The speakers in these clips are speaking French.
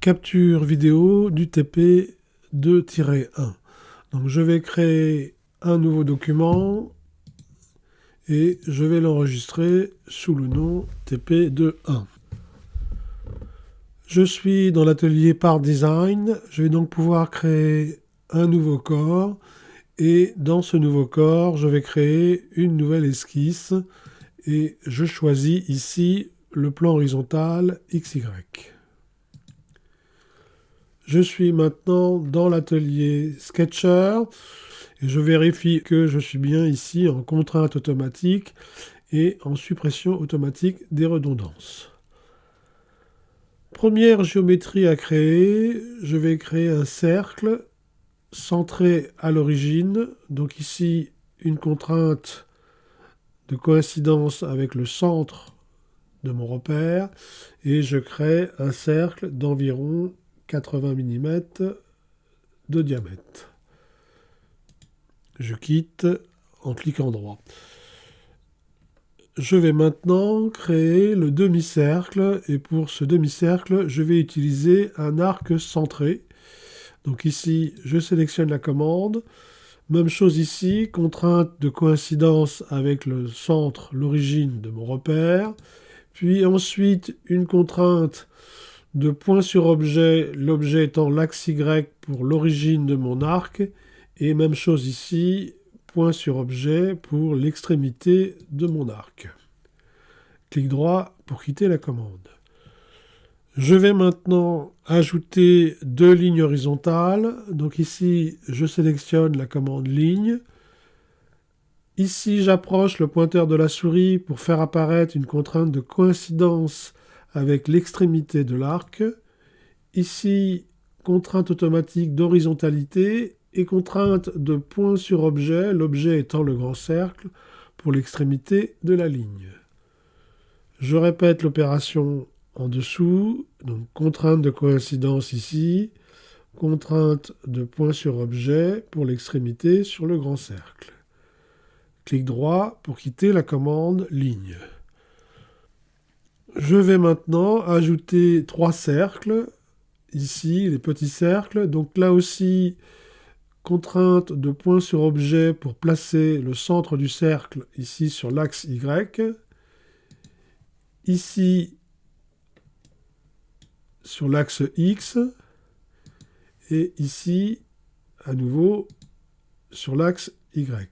capture vidéo du TP2-1. Donc je vais créer un nouveau document et je vais l'enregistrer sous le nom TP2.1. Je suis dans l'atelier Part Design. Je vais donc pouvoir créer un nouveau corps et dans ce nouveau corps, je vais créer une nouvelle esquisse et je choisis ici le plan horizontal XY. Je suis maintenant dans l'atelier Sketcher et je vérifie que je suis bien ici en contrainte automatique et en suppression automatique des redondances. Première géométrie à créer, je vais créer un cercle centré à l'origine. Donc ici, une contrainte de coïncidence avec le centre de mon repère et je crée un cercle d'environ 80 mm de diamètre. Je quitte en cliquant droit. Je vais maintenant créer le demi-cercle et pour ce demi-cercle, je vais utiliser un arc centré. Donc ici, je sélectionne la commande. Même chose ici, contrainte de coïncidence avec le centre, l'origine de mon repère. Puis ensuite, une contrainte de point sur objet, l'objet étant l'axe Y pour l'origine de mon arc. Et même chose ici, point sur objet pour l'extrémité de mon arc. Clic droit pour quitter la commande. Je vais maintenant ajouter deux lignes horizontales. Donc ici, je sélectionne la commande ligne. Ici, j'approche le pointeur de la souris pour faire apparaître une contrainte de coïncidence avec l'extrémité de l'arc. Ici, contrainte automatique d'horizontalité et contrainte de point sur objet, l'objet étant le grand cercle, pour l'extrémité de la ligne. Je répète l'opération en dessous, donc contrainte de coïncidence ici, contrainte de point sur objet pour l'extrémité sur le grand cercle. Clic droit pour quitter la commande ligne. Je vais maintenant ajouter trois cercles. Ici, les petits cercles. Donc là aussi, contrainte de point sur objet pour placer le centre du cercle ici sur l'axe Y. Ici, sur l'axe X. Et ici, à nouveau, sur l'axe Y.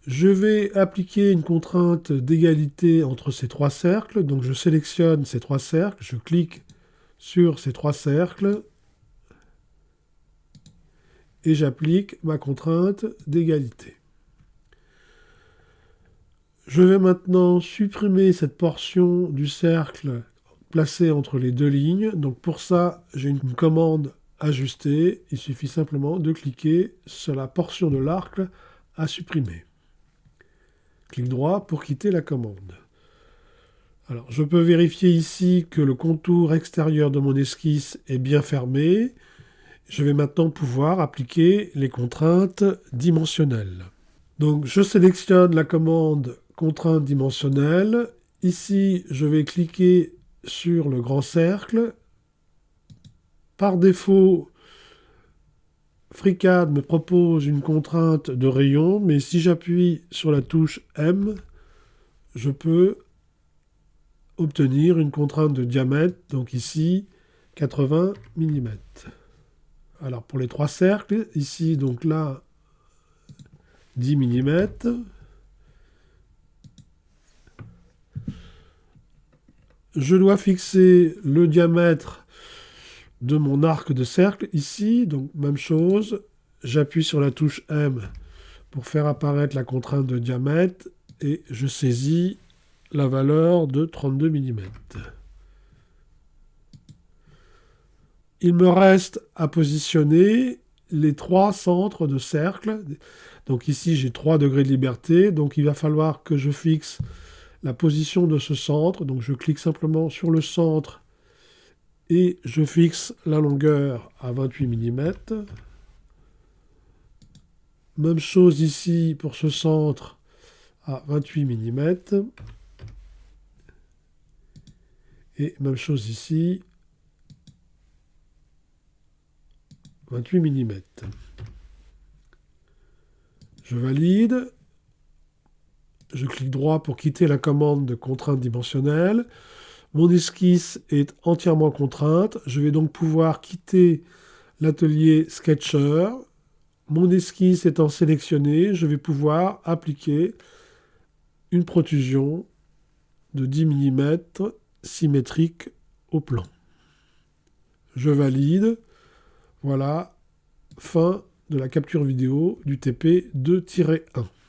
Je vais appliquer une contrainte d'égalité entre ces trois cercles. Donc je sélectionne ces trois cercles, je clique sur ces trois cercles et j'applique ma contrainte d'égalité. Je vais maintenant supprimer cette portion du cercle placée entre les deux lignes. Donc pour ça, j'ai une commande ajuster. Il suffit simplement de cliquer sur la portion de l'arc à supprimer. Clic droit pour quitter la commande. Alors, je peux vérifier ici que le contour extérieur de mon esquisse est bien fermé. Je vais maintenant pouvoir appliquer les contraintes dimensionnelles. Donc, je sélectionne la commande contrainte dimensionnelle. Ici, je vais cliquer sur le grand cercle. Par défaut, FreeCAD me propose une contrainte de rayon, mais si j'appuie sur la touche M, je peux obtenir une contrainte de diamètre, donc ici 80 mm. Alors pour les trois cercles, ici donc là 10 mm. Je dois fixer le diamètre de mon arc de cercle ici, donc même chose, j'appuie sur la touche M pour faire apparaître la contrainte de diamètre et je saisis la valeur de 32 mm. Il me reste à positionner les trois centres de cercle. Donc ici, j'ai 3 degrés de liberté. Donc il va falloir que je fixe la position de ce centre. Donc je clique simplement sur le centre et je fixe la longueur à 28 mm. Même chose ici pour ce centre à 28 mm. Et même chose ici, 28 mm. Je valide. Je clique droit pour quitter la commande de contrainte dimensionnelle. Mon esquisse est entièrement contrainte. Je vais donc pouvoir quitter l'atelier Sketcher. Mon esquisse étant sélectionnée, je vais pouvoir appliquer une protrusion de 10 mm symétrique au plan. Je valide. Voilà, fin de la capture vidéo du TP 2-1.